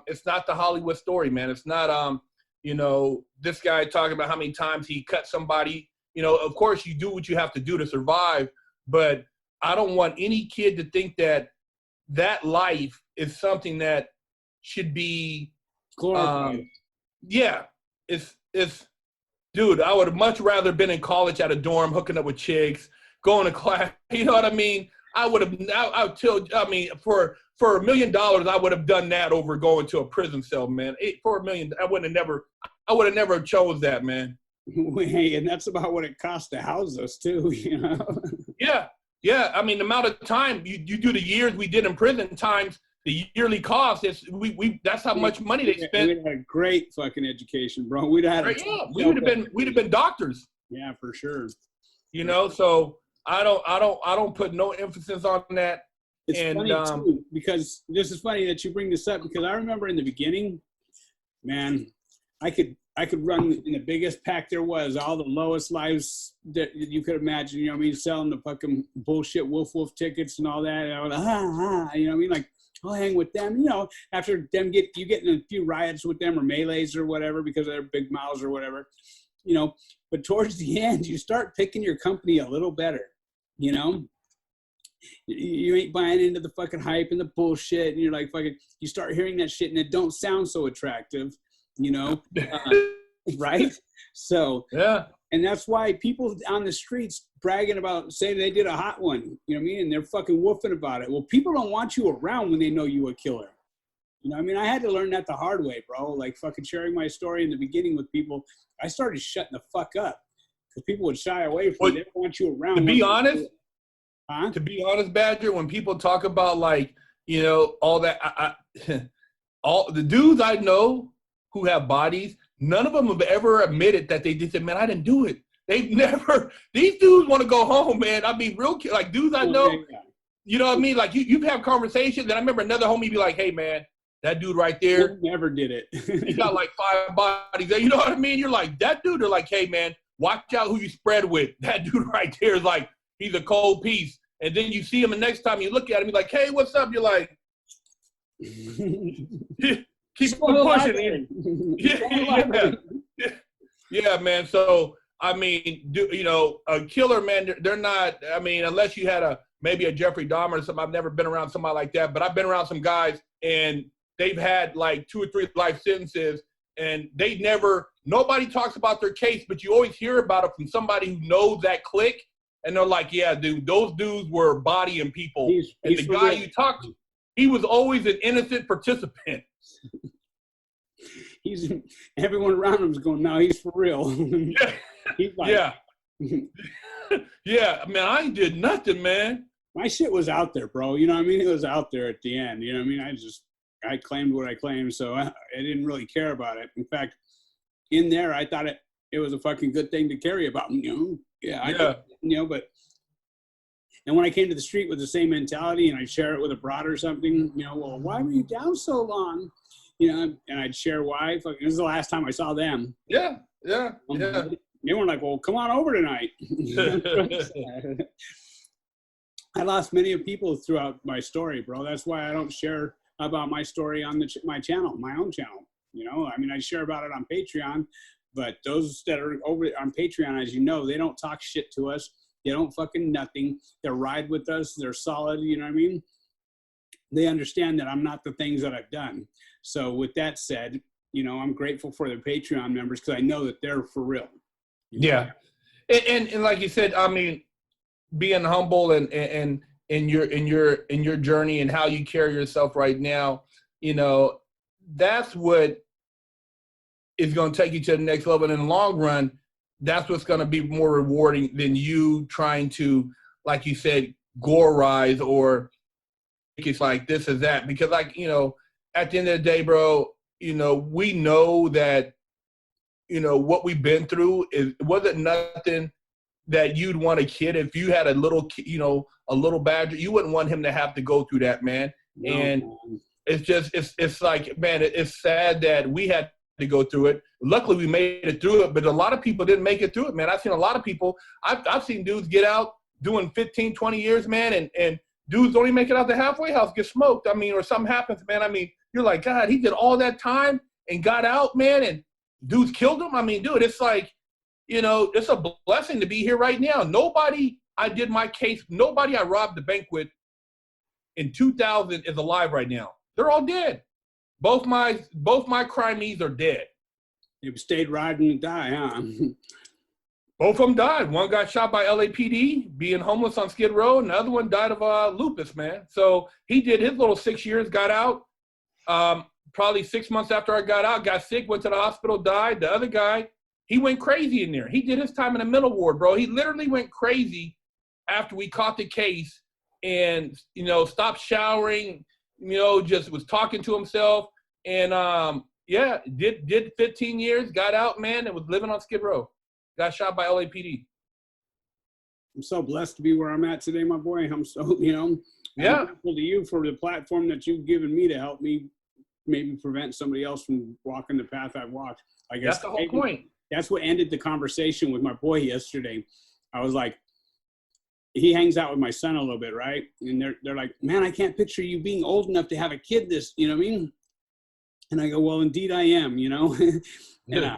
it's not the Hollywood story, man. It's not you know, this guy talking about how many times he cut somebody. You know, of course you do what you have to do to survive, but I don't want any kid to think that that life is something that should be glorified. Yeah, it's dude, I would have much rather been in college at a dorm hooking up with chicks, going to class, you know what I mean? I would have, I mean, for $1 million, I would have done that over going to a prison cell, man. For $1 million, I would have never chose that, man. Hey, and that's about what it costs to house us too, you know? Yeah. I mean, the amount of time you do the years we did in prison times the yearly cost is that's how much money they spent. We had a great fucking education, bro. We'd have had we would have been doctors. Yeah, for sure. You know, so I don't put no emphasis on that. It's funny too, because this is funny that you bring this up, because I remember in the beginning, man, I could run in the biggest pack there was, all the lowest lives that you could imagine, you know what I mean, selling the fucking bullshit wolf tickets and all that. And I was you know what I mean, like, I'll hang with them, you know, after them get in a few riots with them or melees or whatever because of their big mouths or whatever, you know, but towards the end, you start picking your company a little better, you know. You ain't buying into the fucking hype and the bullshit, and you're like fucking, you start hearing that shit and it don't sound so attractive, you know, right? So, yeah. And that's why people on the streets bragging about saying they did a hot one, you know what I mean? And they're fucking woofing about it. Well, people don't want you around when they know you a killer. You know what I mean? I had to learn that the hard way, bro. Like fucking sharing my story in the beginning with people, I started shutting the fuck up because people would shy away from it. They don't want you around. To be honest, Badger, when people talk about like, you know, all that, all the dudes I know who have bodies, none of them have ever admitted that they did it. Man, I didn't do it. They've never, these dudes want to go home, man. I mean, real, like dudes I know, you know what I mean? Like you've had conversations, and I remember another homie be like, hey man, that dude right there, never did it. he's got like 5 bodies. You know what I mean? You're like, that dude, they're like, hey, man, watch out who you spread with. That dude right there is like, he's a cold piece. And then you see him, and next time you look at him, you're like, hey, what's up? You're like, keep pushing. Yeah, man. So, I mean, a killer, man, they're not, I mean, unless you had maybe a Jeffrey Dahmer or something. I've never been around somebody like that, but I've been around some guys, and they've had like 2 or 3 life sentences, and nobody talks about their case, but you always hear about it from somebody who knows that clique, and they're like, yeah, dude, those dudes were bodying people. And the guy you talked to, he was always an innocent participant. Everyone around him is going, no, he's for real. Yeah. He's like, yeah. Yeah, man, I ain't did nothing, man. My shit was out there, bro. You know what I mean? It was out there at the end. You know what I mean? I claimed what I claimed, so I didn't really care about it. In fact, in there, I thought it was a fucking good thing to carry about, you know? Yeah. But and when I came to the street with the same mentality and I'd share it with a broad or something, well, why were you down so long? And I'd share why. This is the last time I saw them. Yeah. They were like, well, come on over tonight. I lost many people throughout my story, bro. That's why I don't share about my story on my channel, my own channel. I mean, I share about it on Patreon, but those that are over on Patreon, as you know, they don't talk shit to us. They don't fucking nothing. They ride with us. They're solid. You know what I mean? They understand that I'm not the things that I've done. So with that said, I'm grateful for the Patreon members because I know that they're for real. Yeah. And like you said, I mean, being humble and in your journey and how you carry yourself right now, that's what is going to take you to the next level. And in the long run, that's what's going to be more rewarding than you trying to, like you said, gorize or it's like this or that. Because at the end of the day, bro, we know that, what we've been through wasn't nothing that you'd want a kid. If you had a little badger, you wouldn't want him to have to go through that, man. No. And it's just, it's like, man, it's sad that we had to go through it. Luckily we made it through it, but a lot of people didn't make it through it, man. I've seen a lot of people, I've seen dudes get out doing 15, 20 years, man, and dudes don't even make it out the halfway house, get smoked. I mean, or something happens, man. I mean, you're like, God, he did all that time and got out, man, and dudes killed him. I mean, dude, it's like, it's a blessing to be here right now. Nobody I did my case, nobody I robbed the bank with in 2000 is alive right now. They're all dead. Both my crimees are dead. They stayed riding and died, huh? Both of them died. One got shot by LAPD, being homeless on Skid Row, and the other one died of lupus, man. So he did his little 6 years, got out. Probably 6 months after I got out, got sick, went to the hospital, died. The other guy, he went crazy in there. He did his time in the mental ward, bro. He literally went crazy after we caught the case and, stopped showering, just was talking to himself. And, did 15 years, got out, man, and was living on Skid Row. Got shot by LAPD. I'm so blessed to be where I'm at today, my boy. I'm so, I'm grateful to you for the platform that you've given me to help me maybe prevent somebody else from walking the path I've walked. I guess that's the whole point. That's what ended the conversation with my boy yesterday. I was like, he hangs out with my son a little bit, right? And they're like, man, I can't picture you being old enough to have a kid this, you know what I mean? And I go, well, indeed I am, And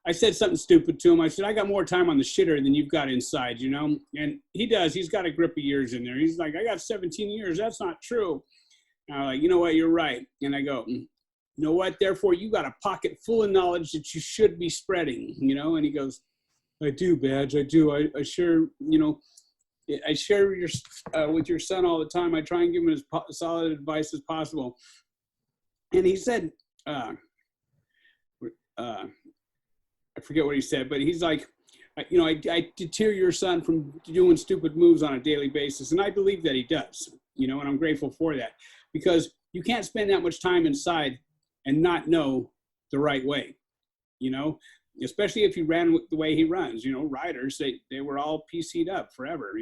I said something stupid to him. I said, I got more time on the shitter than you've got inside, And he does. He's got a grip of years in there. He's like, I got 17 years. That's not true. And I'm like, you know what? You're right. And I go, you know what? Therefore, you got a pocket full of knowledge that you should be spreading, And he goes, I do, Badge. I do. I share, I share with your son all the time. I try and give him as solid advice as possible. And he said, I forget what he said, but he's like, I deter your son from doing stupid moves on a daily basis. And I believe that he does, and I'm grateful for that because you can't spend that much time inside and not know the right way, especially if he ran the way he runs, riders, they were all PC'd up forever,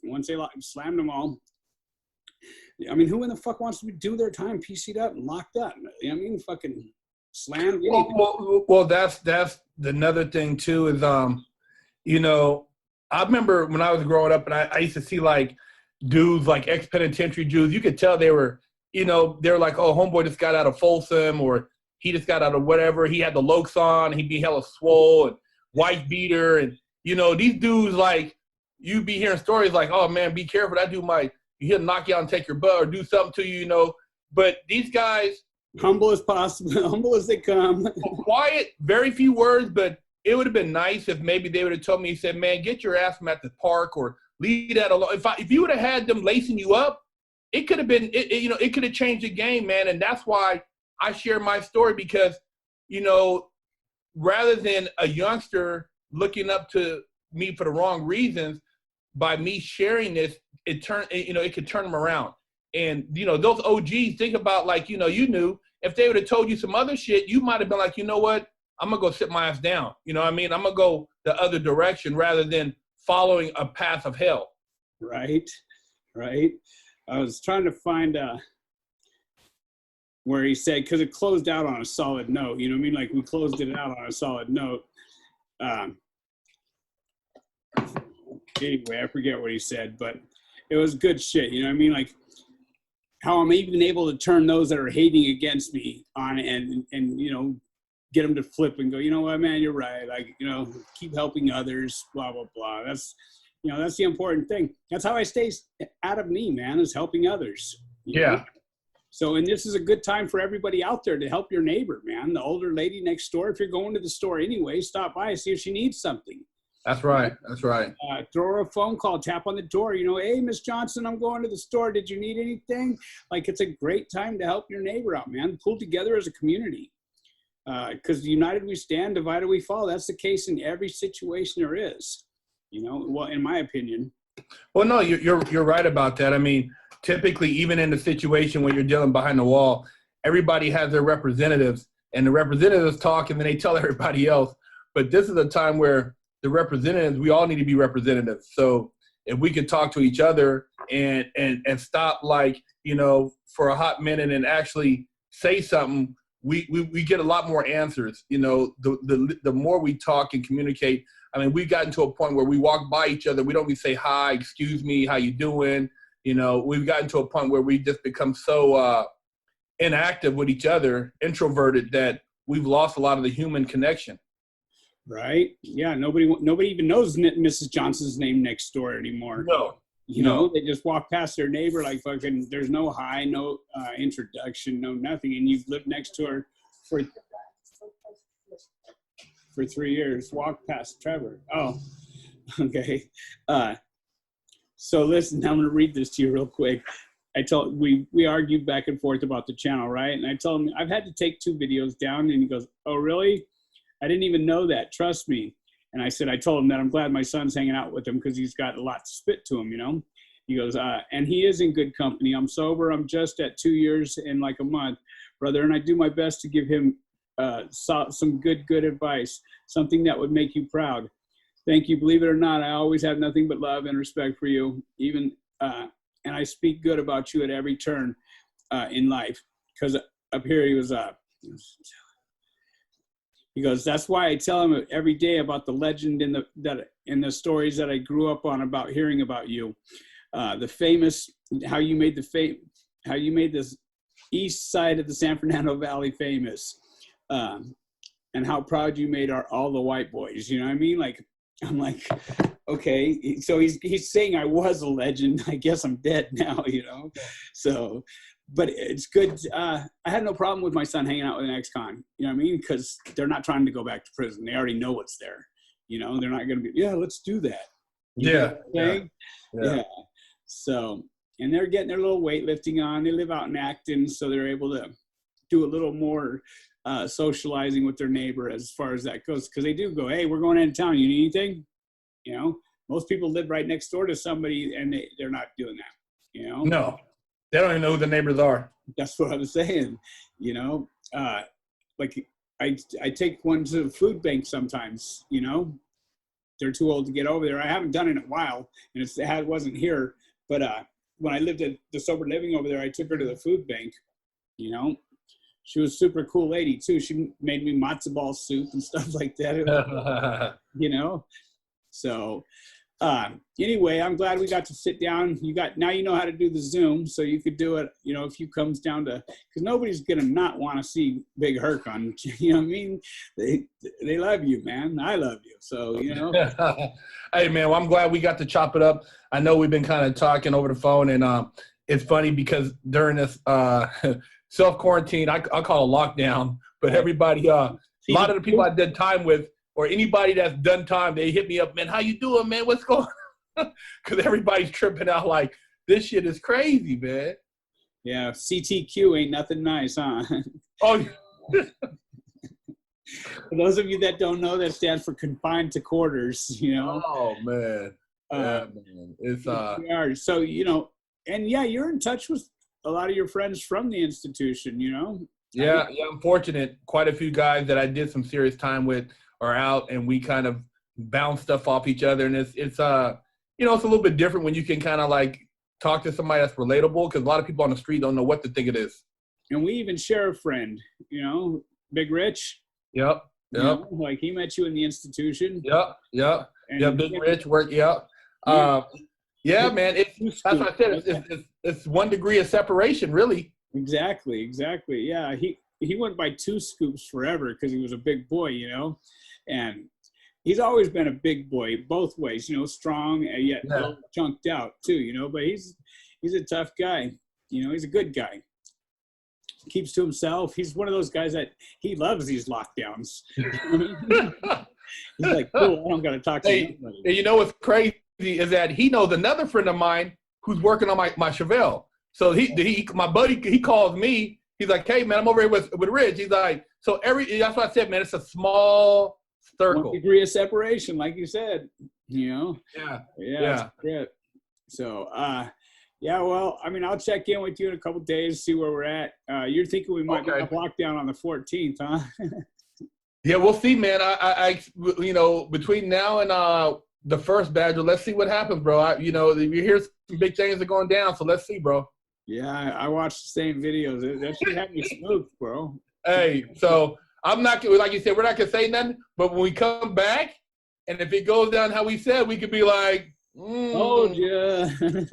once they slammed them all, I mean, who in the fuck wants to do their time PC'd up and locked up? You know what I mean? Fucking slammed. Well, that's another thing too is, you know, I remember when I was growing up and I used to see like dudes, like ex-penitentiary Jews, you could tell they were, you know, they're like, oh, homeboy just got out of Folsom, or he just got out of whatever. He had the lokes on, he'd be hella swole and white beater. And, you know, these dudes, like, you be hearing stories like, oh, man, be careful. That dude might, he'll knock you out and take your butt or do something to you, you know. But these guys. Humble as possible, humble as they come. Quiet, very few words, but it would have been nice if maybe they would have told me, he said, man, get your ass from at the park or leave that alone. If you would have had them lacing you up, it could have been, you know, it could have changed the game, man. And that's why I share my story, because, you know, rather than a youngster looking up to me for the wrong reasons, by me sharing this, it could turn them around. And, you know, those OGs, think about, like, you know, you knew if they would have told you some other shit, you might have been like, you know what, I'm going to go sit my ass down. You know what I mean? I'm going to go the other direction rather than following a path of hell. Right. I was trying to find where he said, because it closed out on a solid note. You know what I mean? Like, we closed it out on a solid note. Anyway, I forget what he said, but it was good shit. You know what I mean? Like, how I'm even able to turn those that are hating against me on and you know, get them to flip and go, you know what, man, you're right. Like, you know, keep helping others, blah, blah, blah. That's, you know, that's the important thing. That's how I stay out of me, man, is helping others. Yeah. Know? So, and this is a good time for everybody out there to help your neighbor, man. The older lady next door, if you're going to the store anyway, stop by and see if she needs something. That's right. That's right. Throw her a phone call, tap on the door, you know, hey, Miss Johnson, I'm going to the store. Did you need anything? Like, it's a great time to help your neighbor out, man. Pull together as a community. Because united we stand, divided we fall. That's the case in every situation there is, you know, well, in my opinion. Well, no, you're right about that. I mean, typically, even in the situation when you're dealing behind the wall, everybody has their representatives, and the representatives talk and then they tell everybody else. But this is a time where the representatives, we all need to be representatives. So if we could talk to each other and stop, like, you know, for a hot minute and actually say something, we get a lot more answers. You know, the more we talk and communicate. I mean, we've gotten to a point where we walk by each other. We don't even say hi, excuse me, how you doing? You know, we've gotten to a point where we just become so inactive with each other, introverted, that we've lost a lot of the human connection. Right. Yeah. Nobody even knows Mrs. Johnson's name next door anymore. No. You know, they just walk past their neighbor like fucking, there's no hi, no introduction, no nothing. And you've lived next to her for 3 years. Walk past Trevor. Oh, okay. So listen, I'm going to read this to you real quick. We argued back and forth about the channel, right? And I told him, I've had to take 2 videos down. And he goes, oh, really? I didn't even know that. Trust me. And I said, I told him that I'm glad my son's hanging out with him because he's got a lot to spit to him, you know? He goes, and he is in good company. I'm sober. I'm just at 2 years and like a month, brother. And I do my best to give him some good advice, something that would make you proud. Thank you. Believe it or not, I always have nothing but love and respect for you. Even, and I speak good about you at every turn in life. Because up here he was he goes, that's why I tell him every day about the legend in the stories that I grew up on about hearing about you. The famous, how you made this east side of the San Fernando Valley famous. And how proud you made all the white boys, you know what I mean? Like, I'm like, okay. So he's saying I was a legend. I guess I'm dead now, you know? So, but it's good. I had no problem with my son hanging out with an ex-con, you know what I mean? Because they're not trying to go back to prison. They already know what's there. You know, they're not going to be, yeah, let's do that. Yeah. So, and they're getting their little weightlifting on. They live out in Acton, so they're able to do a little more socializing with their neighbor as far as that goes. Because they do go, hey, we're going into town. You need anything? You know, most people live right next door to somebody, and they're not doing that, you know? No. They don't even know who the neighbors are. That's what I was saying, you know? Like, I take one to the food bank sometimes, you know? They're too old to get over there. I haven't done it in a while, and it wasn't here. But when I lived at the sober living over there, I took her to the food bank, you know. She was a super cool lady too. She made me matzo ball soup and stuff like that. It was, you know, so anyway, I'm glad we got to sit down. Now you know how to do the Zoom, so you could do it, you know, if you comes down to, because nobody's gonna not want to see Big Herc on, you know what I mean? They love you, man. I love you, so you know. Hey man, well, I'm glad we got to chop it up. I know we've been kind of talking over the phone, and it's funny because during this self-quarantine, I call it lockdown, but everybody, a lot of the people I did time with, or anybody that's done time, they hit me up, man, how you doing, man? What's going on? Because everybody's tripping out like, this shit is crazy, man. Yeah, CTQ ain't nothing nice, huh? Oh, for those of you that don't know, that stands for confined to quarters, you know? Oh, man. Yeah, man. It's, so, you know, and yeah, you're in touch with a lot of your friends from the institution, you know? Yeah, I'm fortunate. Quite a few guys that I did some serious time with are out, and we kind of bounce stuff off each other. And it's you know, it's a little bit different when you can kind of like talk to somebody that's relatable, because a lot of people on the street don't know what to think it is. And we even share a friend, you know, Big Rich. Yep. You know, like he met you in the institution. Yep. Big Rich work. Yep. Yeah, man. That's what I said. It's 1 degree of separation, really. Exactly. Yeah, he went by 2 scoops forever because he was a big boy, you know, and he's always been a big boy both ways, you know, strong and yet chunked out too, you know. But he's a tough guy, you know. He's a good guy. Keeps to himself. He's one of those guys that he loves these lockdowns. He's like, cool, I don't got to talk to anybody. And you know what's crazy is that he knows another friend of mine who's working on my Chevelle. So my buddy, he calls me. He's like, hey, man, I'm over here with Rich. He's like, so that's what I said, man. It's a small circle. 1 degree of separation, like you said, you know? Yeah. Great. So, yeah, well, I mean, I'll check in with you in a couple of days, see where we're at. You're thinking we might have lockdown on the 14th, huh? Yeah, we'll see, man. I you know, between now and the first Badger, let's see what happens, bro. You know, you hear some big things are going down, so let's see, bro. Yeah, I watched the same videos. That should have me smoked, bro. Hey, so I'm not gonna, like you said, we're not gonna say nothing, but when we come back, and if it goes down how we said, we could be like, oh yeah. So,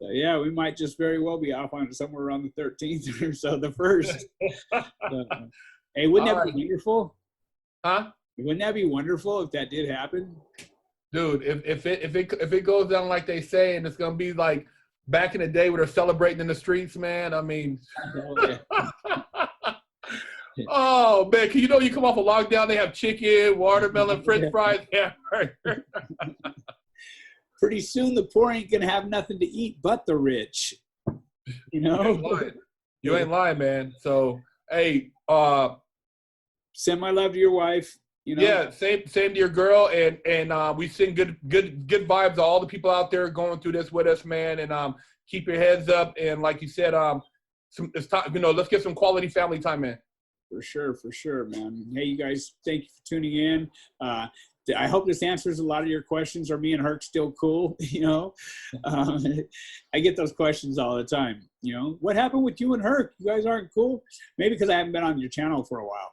yeah, we might just very well be off on somewhere around the 13th or so, the 1st. Hey, wouldn't that be wonderful? Huh? Wouldn't that be wonderful if that did happen? Dude, if it goes down like they say, and it's gonna be like back in the day where they're celebrating in the streets, man. I mean, oh man, you know, you come off a lockdown, they have chicken, watermelon, French fries, hamburger. Pretty soon the poor ain't gonna have nothing to eat but the rich. You know? You ain't lying, man. So hey, send my love to your wife. You know? Yeah, same to your girl, and we send good vibes to all the people out there going through this with us, man. And keep your heads up, and like you said, it's time, you know, let's get some quality family time, man. For sure, man. Hey, you guys, thank you for tuning in. I hope this answers a lot of your questions. Are me and Herc still cool? You know, I get those questions all the time. You know, what happened with you and Herc? You guys aren't cool? Maybe because I haven't been on your channel for a while.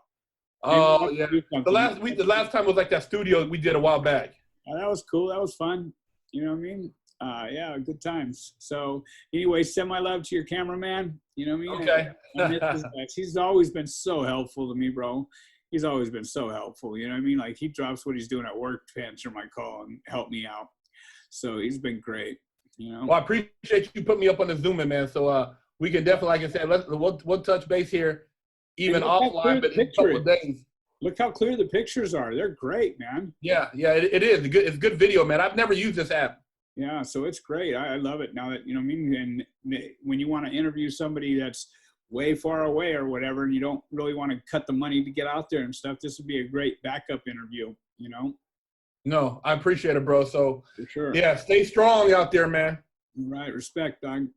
Oh yeah, the last time was like that studio we did a while back. Oh, that was cool. That was fun. You know what I mean? Yeah, good times. So anyway, send my love to your cameraman. You know what I mean? Okay. He's always been so helpful to me, bro. He's always been so helpful. You know what I mean? Like he drops what he's doing at work to answer my call and help me out. So he's been great. You know. Well, I appreciate you putting me up on the Zoom, man. So we can definitely, like I said, we'll touch base here. Even offline, but in a couple of days. Look how clear the pictures are. They're great, man. Yeah, it is. It's good video, man. I've never used this app. Yeah, so it's great. I love it now that, you know what I mean? And when you want to interview somebody that's way far away or whatever, and you don't really want to cut the money to get out there and stuff, this would be a great backup interview, you know? No, I appreciate it, bro. So, for sure. Yeah, stay strong out there, man. Right. Respect, dog.